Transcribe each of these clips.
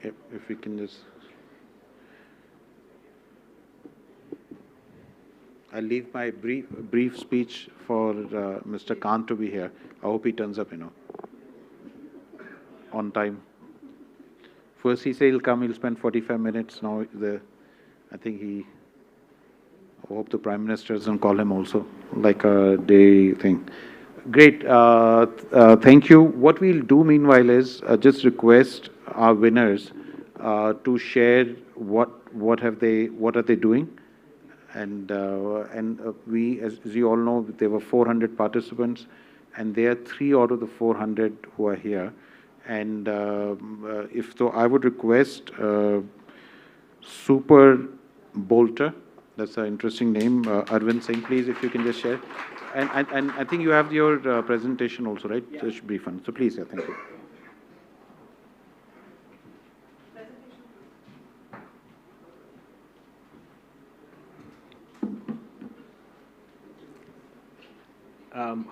If we can just... I'll leave my brief speech for Mr. Khan to be here. I hope he turns up, on time. First he said he'll come, he'll spend 45 minutes. Now I think I hope the Prime Minister doesn't call him also, like a day thing. Great, thank you. What we'll do meanwhile is just request our winners to share what are they doing. And we, as you all know, there were 400 participants, and there are 3 out of the 400 who are here. And if so, I would request Super Bolter. That's an interesting name. Arvind Singh, please, if you can just share. And I think you have your presentation also, right? Yeah. So it should be fun. So please, yeah, thank you.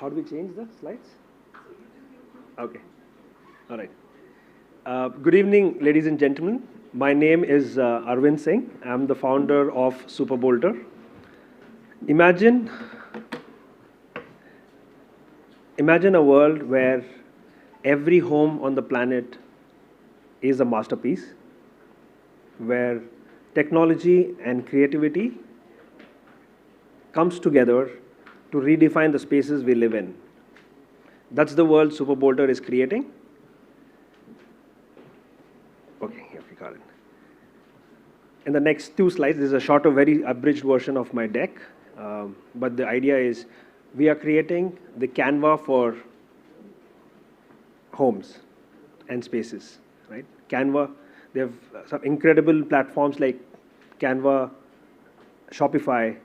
How do we change the slides? Okay. All right. Good evening, ladies and gentlemen. My name is Arvind Singh. I'm the founder of Super Bolter. Imagine a world where every home on the planet is a masterpiece, where technology and creativity comes together to redefine the spaces we live in. That's the world Super Bolter is creating. Okay, here we got it. In the next 2 slides, this is a shorter, very abridged version of my deck. But the idea is we are creating the Canva for homes and spaces, right? Canva, they have some incredible platforms like Canva, Shopify,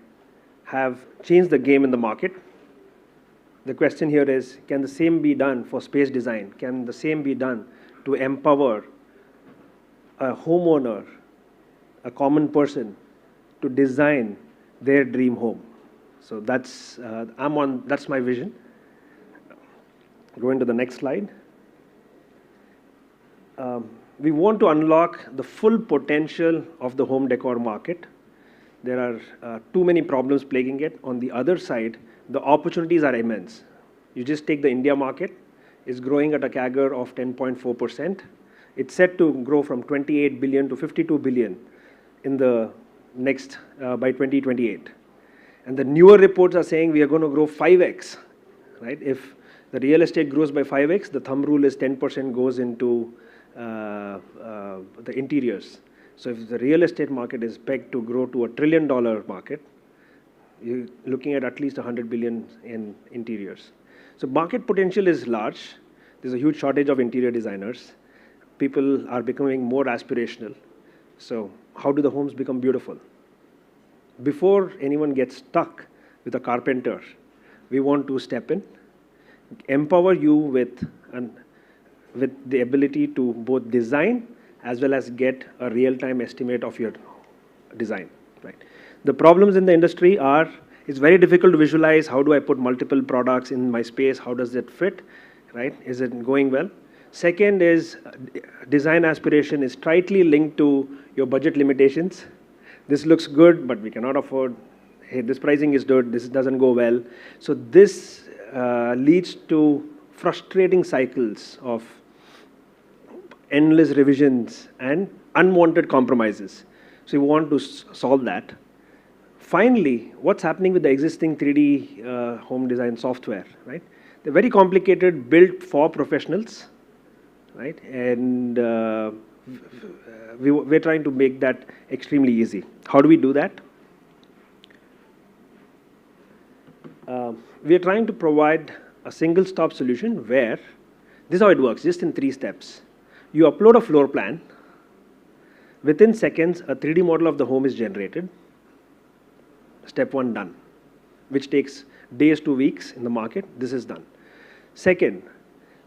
have changed the game in the market. The question here is, can the same be done for space design? Can the same be done to empower a homeowner, a common person, to design their dream home? So that's that's my vision. Going to the next slide. We want to unlock the full potential of the home decor market. There are too many problems plaguing it. On the other side, the opportunities are immense. You just take the India market, it's growing at a CAGR of 10.4%. It's set to grow from 28 billion to 52 billion in the next, by 2028. And the newer reports are saying we are going to grow 5x, right? If the real estate grows by 5x, the thumb rule is 10% goes into the interiors. So if the real estate market is pegged to grow to $1 trillion market, you're looking at least 100 billion in interiors. So market potential is large. There's a huge shortage of interior designers. People are becoming more aspirational. So how do the homes become beautiful? Before anyone gets stuck with a carpenter, we want to step in, empower you with the ability to both design as well as get a real-time estimate of your design, right? The problems in the industry are, it's very difficult to visualize how do I put multiple products in my space, how does it fit, right? Is it going well? Second is design aspiration is tightly linked to your budget limitations. This looks good, but we cannot afford, hey, this pricing is good, this doesn't go well. So this leads to frustrating cycles of endless revisions and unwanted compromises. So we want to solve that. Finally, what's happening with the existing 3D home design software, right? They're very complicated, built for professionals, right? And we're trying to make that extremely easy. How do we do that? We are trying to provide a single-stop solution where, this is how it works, just in 3 steps. You upload a floor plan. Within seconds, a 3D model of the home is generated. Step 1 done, which takes days to weeks in the market. This is done. Second,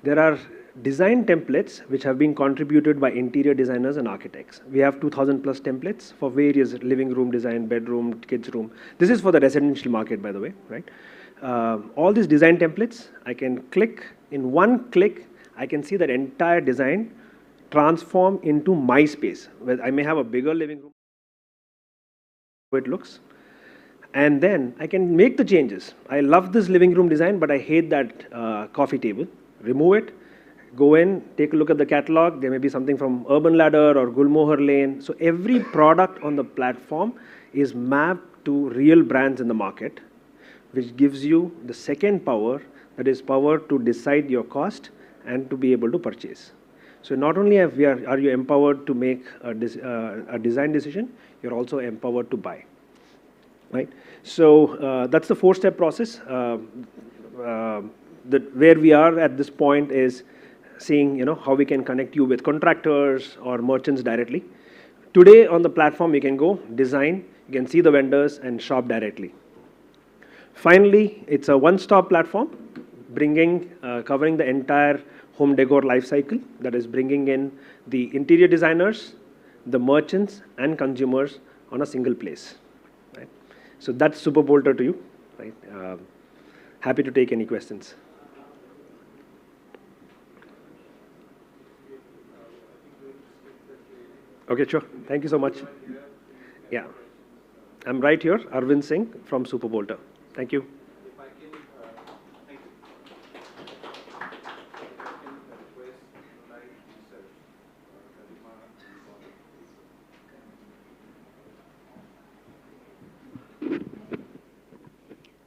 there are design templates which have been contributed by interior designers and architects. We have 2,000 plus templates for various living room design, bedroom, kids room. This is for the residential market, by the way, right? All these design templates, I can click, in one click, I can see that entire design transform into my space, where I may have a bigger living room, it looks, and then I can make the changes. I love this living room design, but I hate that coffee table. Remove it, go in, take a look at the catalog. There may be something from Urban Ladder or Gulmohar Lane. So every product on the platform is mapped to real brands in the market, which gives you the second power, that is power to decide your cost and to be able to purchase. So not only are you empowered to make a design decision, you're also empowered to buy, right? So that's the four-step process. Where we are at this point is seeing how we can connect you with contractors or merchants directly. Today on the platform, you can go design, you can see the vendors and shop directly. Finally, it's a one-stop platform, covering the entire home decor life cycle, that is bringing in the interior designers, the merchants and consumers on a single place, right? So that's Super Bolter to you, right? Happy to take any questions. Okay, sure. Thank you so much. Yeah. I'm right here, Arvind Singh from Super Bolter. Thank you.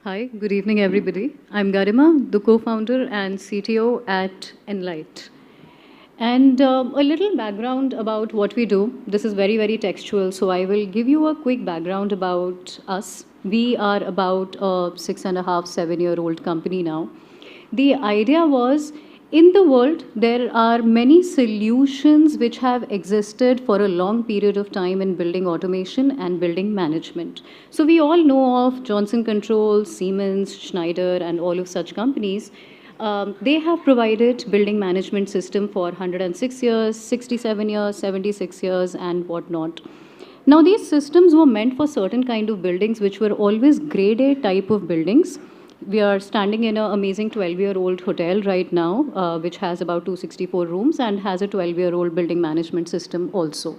Hi, good evening, everybody. I'm Garima, the co-founder and CTO at Enlight. And a little background about what we do. This is very, very textual, so I will give you a quick background about us. We are about a 6.5, 7-year-old company now. The idea was, in the world, there are many solutions which have existed for a long period of time in building automation and building management. So we all know of Johnson Controls, Siemens, Schneider, and all of such companies. They have provided building management system for 106 years, 67 years, 76 years, and whatnot. Now, these systems were meant for certain kind of buildings which were always grade A type of buildings. We are standing in an amazing 12-year-old hotel right now, which has about 264 rooms and has a 12-year-old building management system also.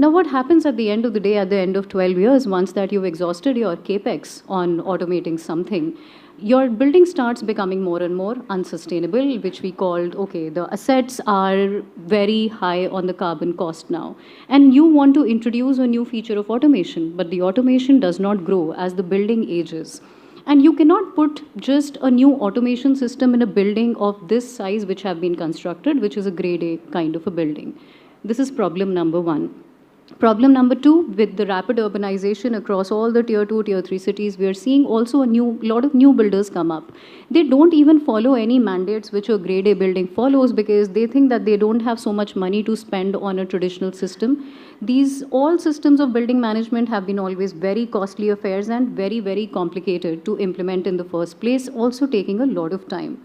Now, what happens at the end of the day, at the end of 12 years, once that you've exhausted your capex on automating something, your building starts becoming more and more unsustainable, which we called, okay, the assets are very high on the carbon cost now. And you want to introduce a new feature of automation, but the automation does not grow as the building ages. And you cannot put just a new automation system in a building of this size which have been constructed, which is a grade A kind of a building. This is problem number one. Problem number two, with the rapid urbanization across all the tier 2, tier 3 cities, we are seeing also a lot of new builders come up. They don't even follow any mandates which a grade A building follows because they think that they don't have so much money to spend on a traditional system. These all systems of building management have been always very costly affairs and very, very complicated to implement in the first place, also taking a lot of time.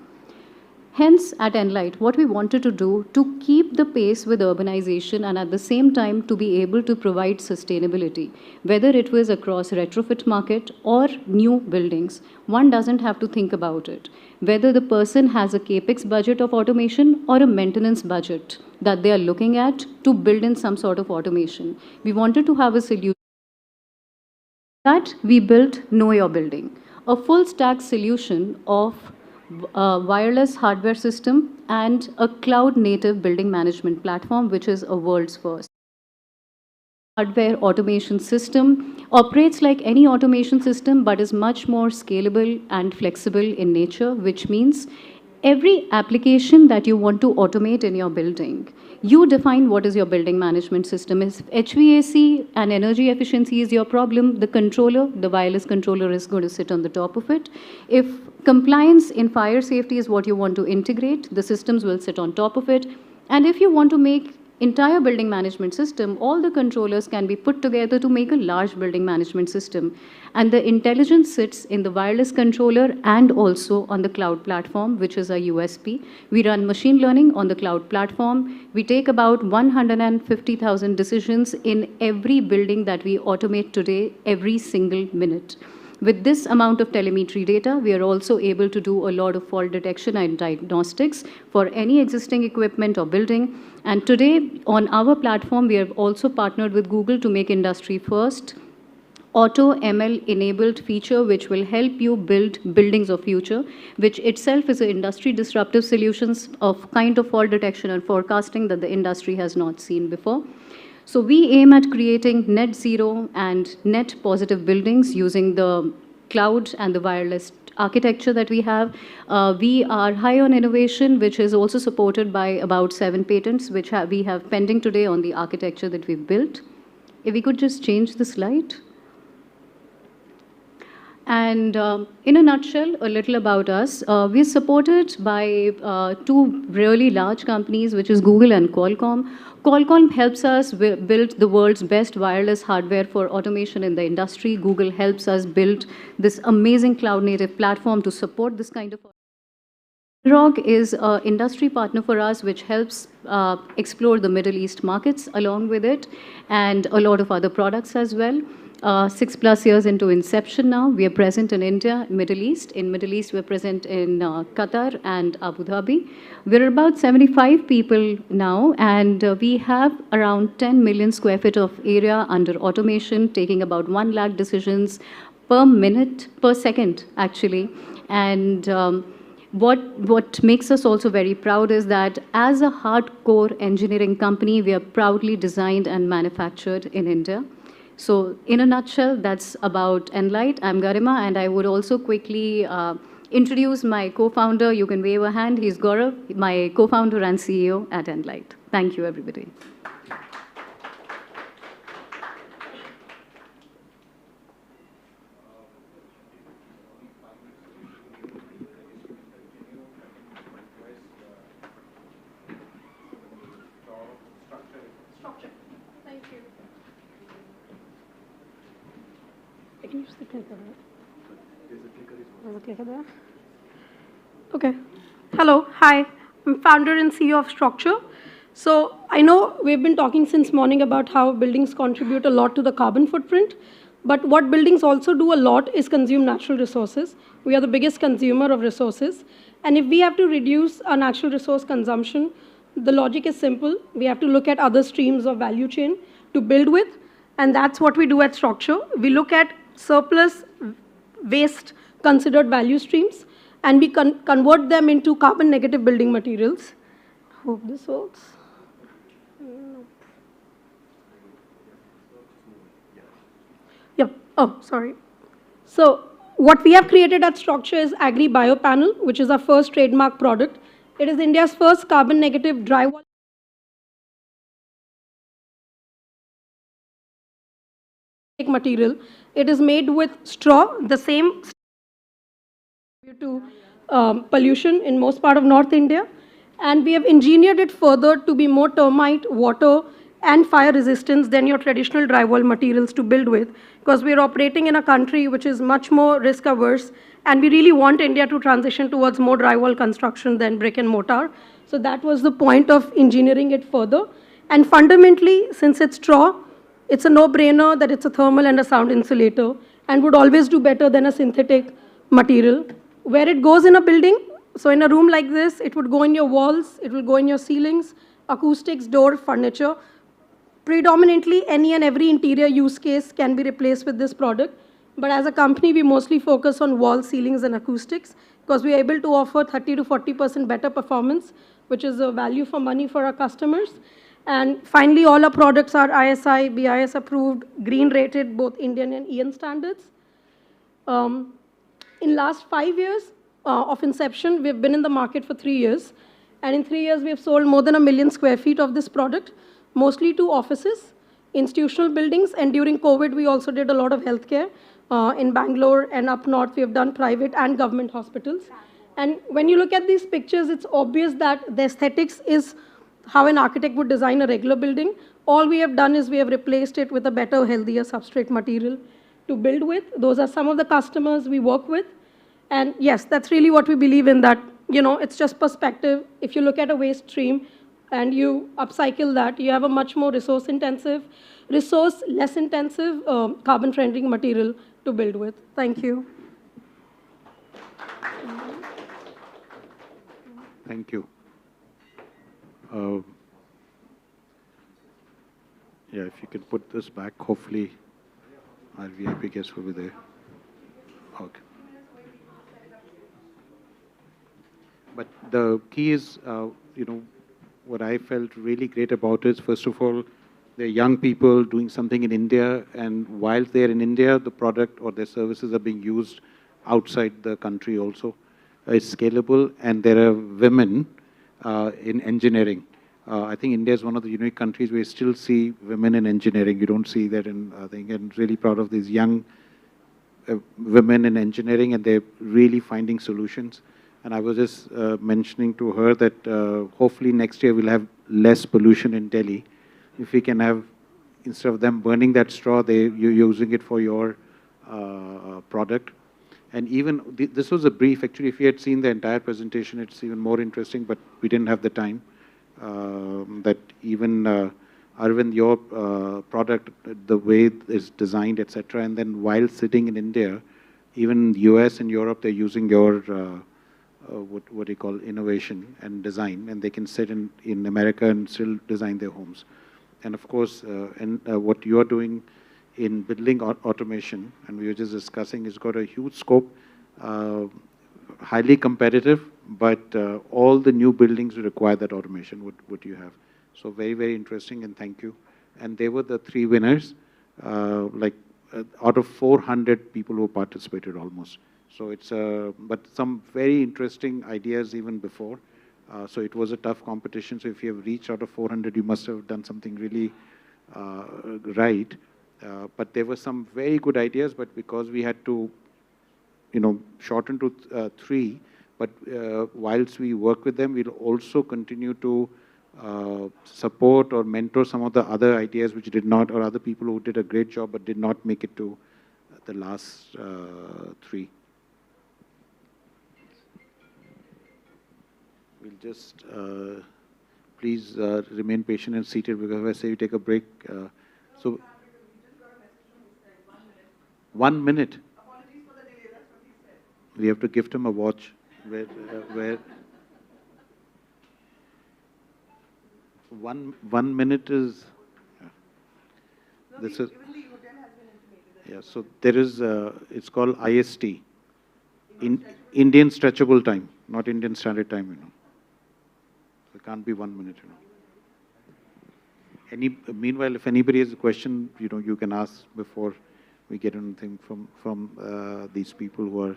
Hence, at Enlight, what we wanted to do to keep the pace with urbanization and at the same time to be able to provide sustainability, whether it was across retrofit market or new buildings, one doesn't have to think about it. Whether the person has a capex budget of automation or a maintenance budget that they are looking at to build in some sort of automation. We wanted to have a solution that we built Know Your Building, a full stack solution of a wireless hardware system and a cloud native building management platform, which is a world's first. Hardware automation system operates like any automation system but is much more scalable and flexible in nature, which means every application that you want to automate in your building, you define what is your building management system. If HVAC and energy efficiency is your problem, the controller, the wireless controller is going to sit on the top of it. If compliance in fire safety is what you want to integrate, the systems will sit on top of it. And if you want to make entire building management system, all the controllers can be put together to make a large building management system. And the intelligence sits in the wireless controller and also on the cloud platform, which is a USP. We run machine learning on the cloud platform. We take about 150,000 decisions in every building that we automate today, every single minute. With this amount of telemetry data, we are also able to do a lot of fault detection and diagnostics for any existing equipment or building. And today, on our platform, we have also partnered with Google to make industry first Auto ML enabled feature which will help you build buildings of future, which itself is an industry disruptive solutions of kind of fault detection and forecasting that the industry has not seen before. So we aim at creating net zero and net positive buildings using the cloud and the wireless architecture that we have. We are high on innovation, which is also supported by about 7 patents, which we have pending today on the architecture that we've built. If we could just change the slide. And in a nutshell, a little about us. We're supported by 2 really large companies, which is Google and Qualcomm. Qualcomm helps us build the world's best wireless hardware for automation in the industry. Google helps us build this amazing cloud-native platform to support this kind of. ROG is an industry partner for us, which helps explore the Middle East markets along with it, and a lot of other products as well. 6+ years into inception now, we are present in India, Middle East. In Middle East, we're present in Qatar and Abu Dhabi. We're about 75 people now, and we have around 10 million square feet of area under automation, taking about 1 lakh decisions per second, actually. And what makes us also very proud is that as a hardcore engineering company, we are proudly designed and manufactured in India. So in a nutshell, that's about Enlight. I'm Garima, and I would also quickly introduce my co-founder. You can wave a hand. He's Gaurav, my co-founder and CEO at Enlight. Thank you, everybody. Can you use the clicker, right? There's a clicker there. Okay. Hello. Hi. I'm founder and CEO of Structure. So I know we've been talking since morning about how buildings contribute a lot to the carbon footprint. But what buildings also do a lot is consume natural resources. We are the biggest consumer of resources. And if we have to reduce our natural resource consumption, the logic is simple. We have to look at other streams of value chain to build with. And that's what we do at Structure. We look at surplus waste considered value streams, and we convert them into carbon negative building materials. Hope this works. Yep. Oh, sorry. So what we have created at Structure is Agri Bio Panel, which is our first trademark product. It is India's first carbon negative drywall material. It is made with straw, the same due to pollution in most part of North India. And we have engineered it further to be more termite, water, and fire resistance than your traditional drywall materials to build with, because we are operating in a country which is much more risk averse, and we really want India to transition towards more drywall construction than brick and mortar. So that was the point of engineering it further. And fundamentally, since it's straw, it's a no-brainer that it's a thermal and a sound insulator and would always do better than a synthetic material. Where it goes in a building, so in a room like this, it would go in your walls, it will go in your ceilings, acoustics, door, furniture. Predominantly, any and every interior use case can be replaced with this product. But as a company, we mostly focus on wall, ceilings, and acoustics because we are able to offer 30 to 40% better performance, which is a value for money for our customers. And finally, all our products are ISI, BIS approved, green rated, both Indian and EN standards. In last 5 years of inception, we've been in the market for 3 years. And in 3 years, we've sold more than 1 million square feet of this product, mostly to offices, institutional buildings. And during COVID, we also did a lot of healthcare. In Bangalore and up north, we have done private and government hospitals. And when you look at these pictures, it's obvious that the aesthetics is how an architect would design a regular building. All we have done is we have replaced it with a better, healthier substrate material to build with. Those are some of the customers we work with. And yes, that's really what we believe in, that, it's just perspective. If you look at a waste stream and you upcycle that, you have a much more resource less intensive carbon-friendly material to build with. Thank you. Thank you. Uh, Yeah, if you can put this back, hopefully our VIP guests will be there. Okay. But the key is, what I felt really great about is, first of all, they're young people doing something in India, and while they're in India, the product or their services are being used outside the country also. It's scalable, and there are women in engineering. I think India is one of the unique countries where you still see women in engineering. You don't see that in, I think, and really proud of these young women in engineering, and they're really finding solutions. And I was just mentioning to her that hopefully next year we'll have less pollution in Delhi. If we can have, instead of them burning that straw, you're using it for your product. And even, this was a brief, actually, if you had seen the entire presentation, it's even more interesting, but we didn't have the time. That even Arvind, your product, the way it's designed, etc. And then while sitting in India, even US and Europe, they're using your, what do you call, innovation and design, and they can sit in America and still design their homes. And of course, what you are doing in building automation, and we were just discussing, it's got a huge scope, highly competitive, but all the new buildings require that automation, what you have. So very, very interesting, and thank you. And they were the 3 winners, out of 400 people who participated almost. So it's, but some very interesting ideas even before. So it was a tough competition. So if you have reached out of 400, you must have done something really right. But there were some very good ideas, but because we had to, shorten to 3, but whilst we work with them, we'll also continue to support or mentor some of the other ideas which did not, or other people who did a great job but did not make it to the last 3. We'll just please remain patient and seated, because if I say you take a break, so 1 minute. We have to gift him a watch. Where 1 minute is. Yeah. This is. Yeah. So there is. It's called IST. Indian Stretchable Time, not Indian Standard Time. It can't be 1 minute. Meanwhile, if anybody has a question, you can ask before we get anything from these people who are.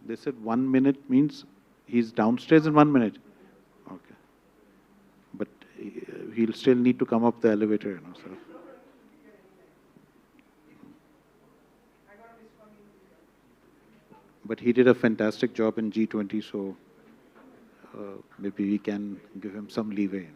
They said 1 minute means he's downstairs in 1 minute. Okay. But he'll still need to come up the elevator, so. But he did a fantastic job in G20, so maybe we can give him some leeway,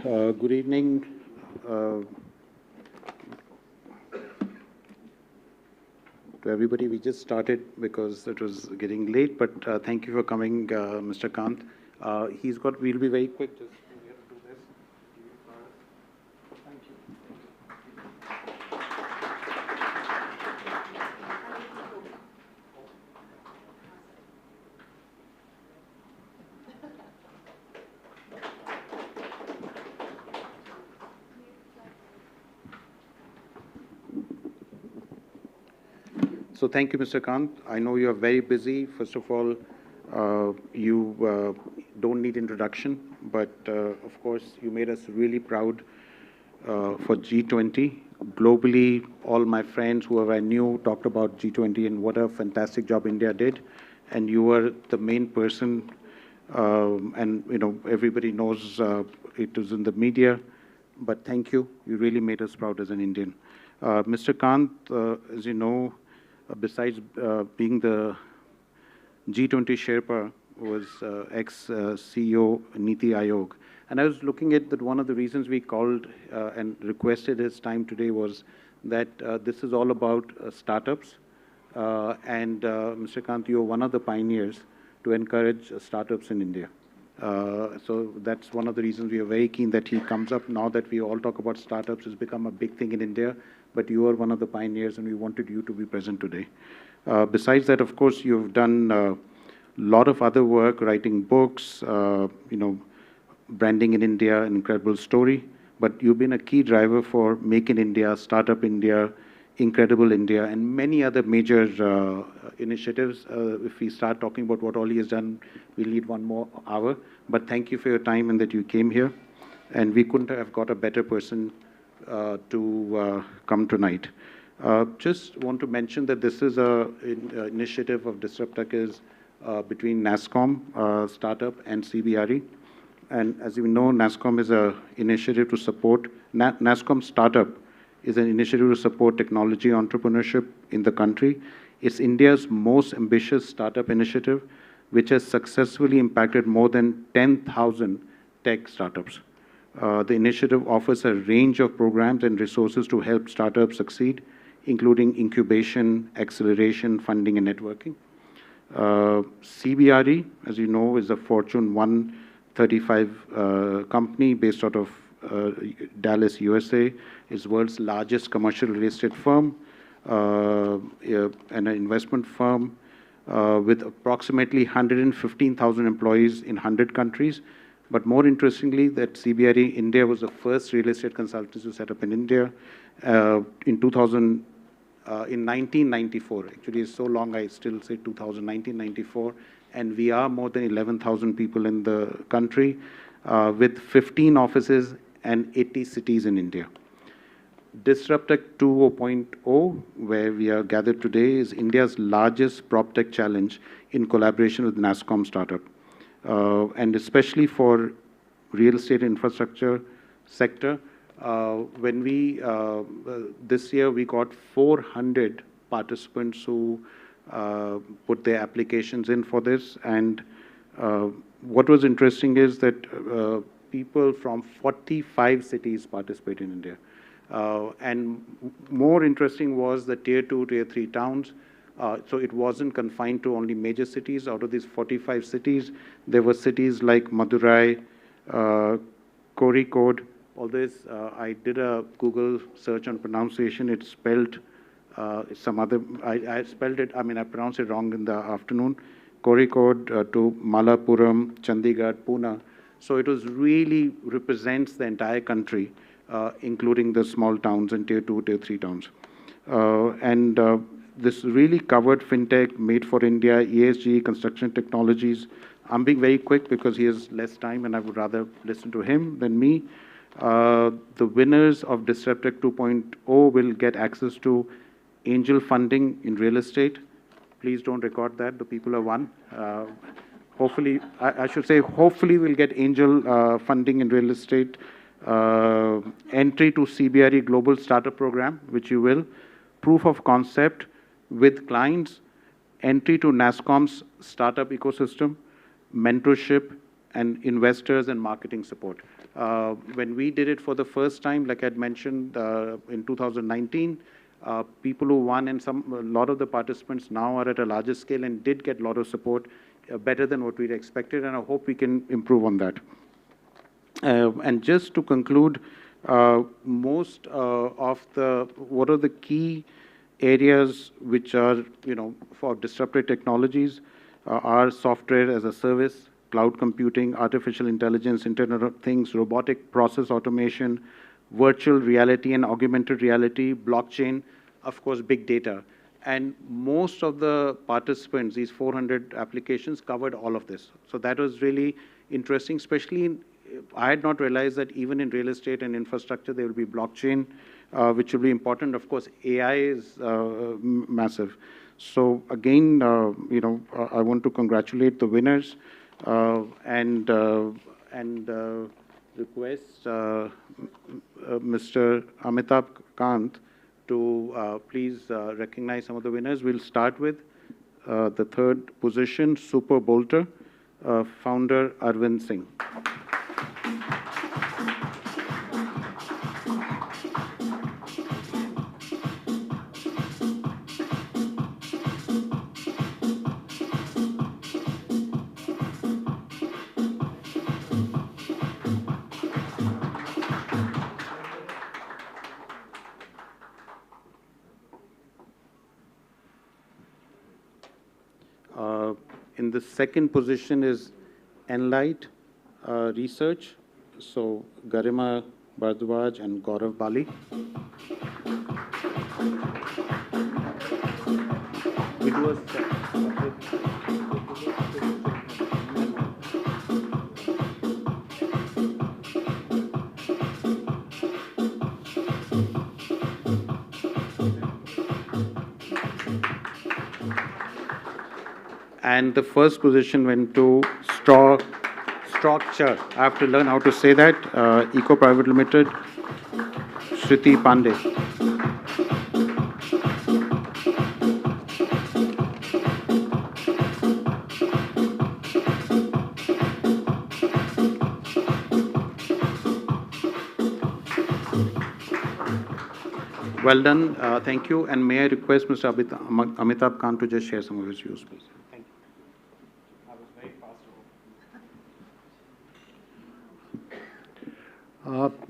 Good evening. To everybody, we just started because it was getting late, but thank you for coming, Mr. Kant. We'll be very quick, just we have to do this. Thank you. So thank you, Mr. Kant. I know you are very busy. First of all, you don't need introduction, but of course, you made us really proud for G20. Globally, all my friends, whoever I knew, talked about G20 and what a fantastic job India did. And you were the main person, and everybody knows it was in the media. But thank you. You really made us proud as an Indian. Mr. Kant, as you know, besides being the G20 Sherpa, was ex-CEO Niti Aayog. And I was looking at that one of the reasons we called and requested his time today was that this is all about startups. Mr. Kant, you're one of the pioneers to encourage startups in India. So that's one of the reasons we are very keen that he comes up. Now that we all talk about startups, it's become a big thing in India, but you are one of the pioneers and we wanted you to be present today. Besides that, of course, you've done a lot of other work, writing books, branding in India, an incredible story, but you've been a key driver for Make in India, Startup India, Incredible India, and many other major initiatives. If we start talking about what all he has done, we'll need 1 more hour. But thank you for your time and that you came here. And we couldn't have got a better person to come tonight. Just want to mention that this is an initiative of Disruptech is between NASSCOM startup and Cbre. And as you know, NASSCOM is an initiative to support, NASSCOM startup is an initiative to support technology entrepreneurship in the country. It's India's most ambitious startup initiative, which has successfully impacted more than 10,000 tech startups. The initiative offers a range of programs and resources to help startups succeed, including incubation, acceleration, funding, and networking. Cbre, as you know, is a Fortune 135 company based out of Dallas, USA. It's the world's largest commercial real estate firm and an investment firm with approximately 115,000 employees in 100 countries. But more interestingly, that Cbre India was the first real estate consultancy set up in India in 1994. Actually, it's so long, I still say 1994. And we are more than 11,000 people in the country with 15 offices and 80 cities in India. Disruptech 2.0, where we are gathered today, is India's largest proptech challenge in collaboration with NASSCOM startup. And especially for real estate infrastructure sector, when we, this year we got 400 participants who put their applications in for this. And what was interesting is that people from 45 cities participate in India. And more interesting was the tier 2, tier 3 towns. So it wasn't confined to only major cities. Out of these 45 cities, there were cities like Madurai, Kozhikode. All this, I did a Google search on pronunciation. It's spelled some other, I spelled it, I mean, I pronounced it wrong in the afternoon. Kozhikode to Malappuram, Chandigarh, Pune. So it was really represents the entire country, including the small towns and tier 2, tier 3 towns. This really covered fintech, made for India, ESG, construction technologies. I'm being very quick because he has less time and I would rather listen to him than me. The winners of Disruptech 2.0 will get access to angel funding in real estate. Please don't record that, the people have won. Hopefully, I should say, hopefully we'll get angel funding in real estate. Entry to Cbre Global Startup Program, which you will. Proof of concept with clients. Entry to NASSCOM's startup ecosystem. Mentorship and investors and marketing support. When we did it for the first time, like I'd mentioned, in 2019, people who won and a lot of the participants now are at a larger scale and did get a lot of support, better than what we'd expected, and I hope we can improve on that. And just to conclude, what are the key areas which are, for disruptive technologies, are software as a service, cloud computing, artificial intelligence, Internet of Things, robotic process automation, virtual reality and augmented reality, blockchain, of course, big data. And most of the participants, these 400 applications, covered all of this. So that was really interesting, especially I had not realized that even in real estate and infrastructure, there will be blockchain, which will be important. Of course, AI is massive. So again, I want to congratulate the winners and request Mr. Amitabh Kant to please recognize some of the winners. We'll start with the third position, Super Bolter, founder Arvind Singh. In the second position is Enlight Research, so Garima Bardwaj and Gaurav Bali. We do a and the first position went to Structure. I have to learn how to say that. Eco Private Limited, Shriti Pandey. Well done. Thank you. And may I request Mr. Amitabh Kant to just share some of his views, please. Thank you. I was very fast.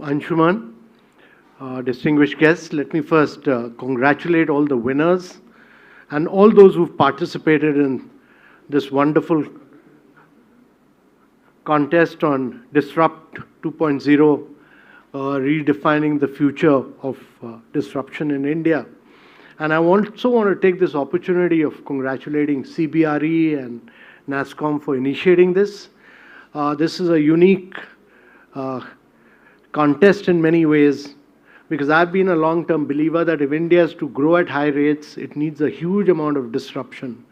Anshuman, distinguished guests, let me first congratulate all the winners and all those who've participated in this wonderful contest on Disrupt 2.0, redefining the future of disruption in India. And I also want to take this opportunity of congratulating Cbre and NASSCOM for initiating this. This is a unique contest in many ways, because I've been a long-term believer that if India is to grow at high rates, it needs a huge amount of disruption,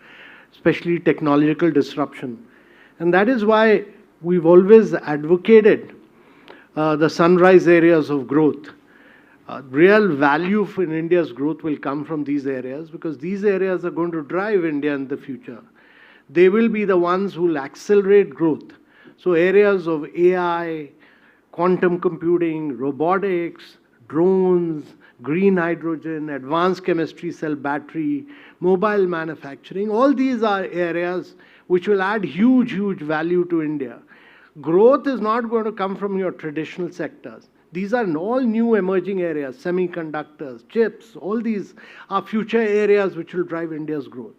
especially technological disruption. And that is why we've always advocated the sunrise areas of growth. Real value in India's growth will come from these areas, because these areas are going to drive India in the future. They will be the ones who will accelerate growth. So areas of AI, quantum computing, robotics, drones, green hydrogen, advanced chemistry, cell battery, mobile manufacturing, all these are areas which will add huge, huge value to India. Growth is not going to come from your traditional sectors. These are all new emerging areas, semiconductors, chips, all these are future areas which will drive India's growth.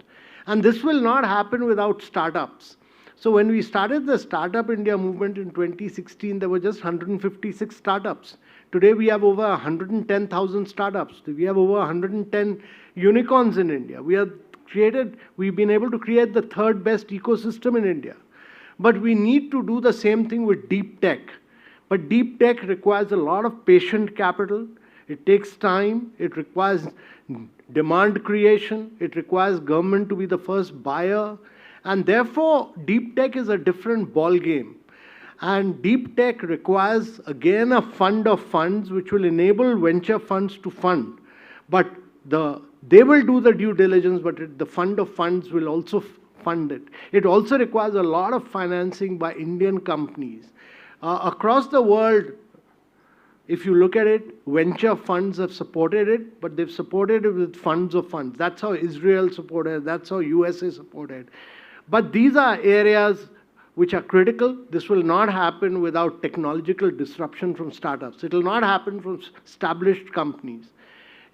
And this will not happen without startups. So when we started the Startup India movement in 2016, there were just 156 startups. Today we have over 110,000 startups. We have over 110 unicorns in India. We've been able to create the third best ecosystem in India. But we need to do the same thing with deep tech. But deep tech requires a lot of patient capital. It takes time. It requires demand creation. It requires government to be the first buyer. And therefore, deep tech is a different ball game. And deep tech requires, again, a fund of funds which will enable venture funds to fund. But they will do the due diligence, but the fund of funds will also fund it. It also requires a lot of financing by Indian companies. Across the world, if you look at it, venture funds have supported it, but they've supported it with funds of funds. That's how Israel supported, that's how USA supported. But these are areas which are critical. This will not happen without technological disruption from startups. It will not happen from established companies.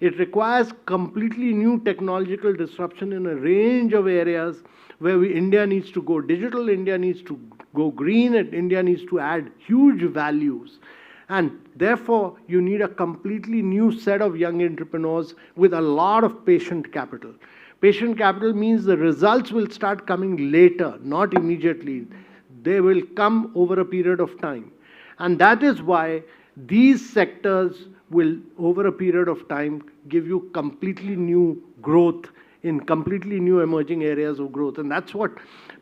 It requires completely new technological disruption in a range of areas where India needs to go digital, India needs to go green, and India needs to add huge values. And therefore, you need a completely new set of young entrepreneurs with a lot of patient capital. Patient capital means the results will start coming later, not immediately. They will come over a period of time. And that is why these sectors will, over a period of time, give you completely new growth in completely new emerging areas of growth. And that's what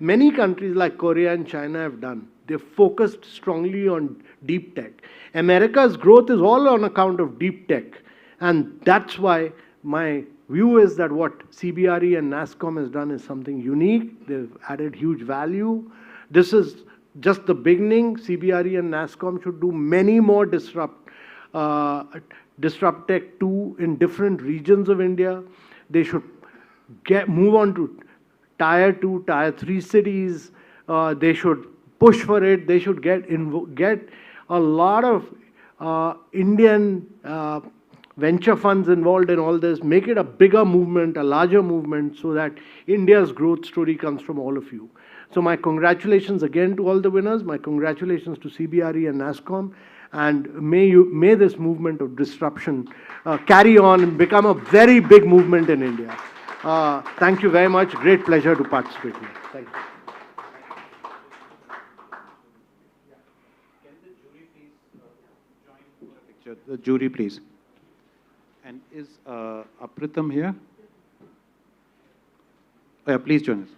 many countries like Korea and China have done. They've focused strongly on deep tech. America's growth is all on account of deep tech. And that's why my view is that what CBRE and NASSCOM has done is something unique. They've added huge value. This is just the beginning. CBRE and NASSCOM should do many more Disruptech 2 in different regions of India. They should move on to Tier 2, Tier 3 cities. They should push for it. They should get a lot of Indian venture funds involved in all this, make it a bigger movement, a larger movement, so that India's growth story comes from all of you. So my congratulations again to all the winners. My congratulations to CBRE and NASSCOM. And may this movement of disruption carry on and become a very big movement in India. Thank you very much. Great pleasure to participate here. Thank you. Can the jury please join for a picture? The jury, please. And is Apritam here? Oh, yeah, please join us.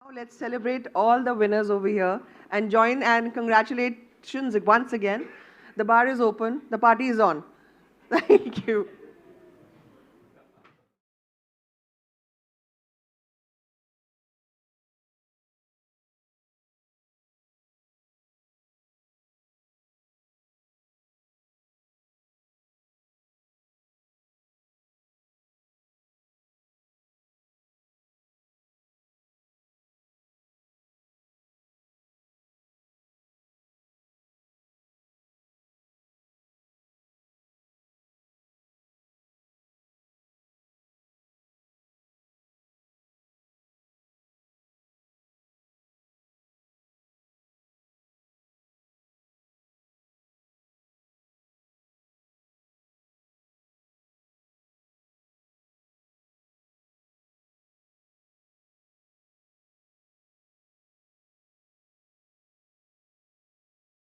Now let's celebrate all the winners over here and join and congratulations once again. The bar is open. The party is on. Thank you.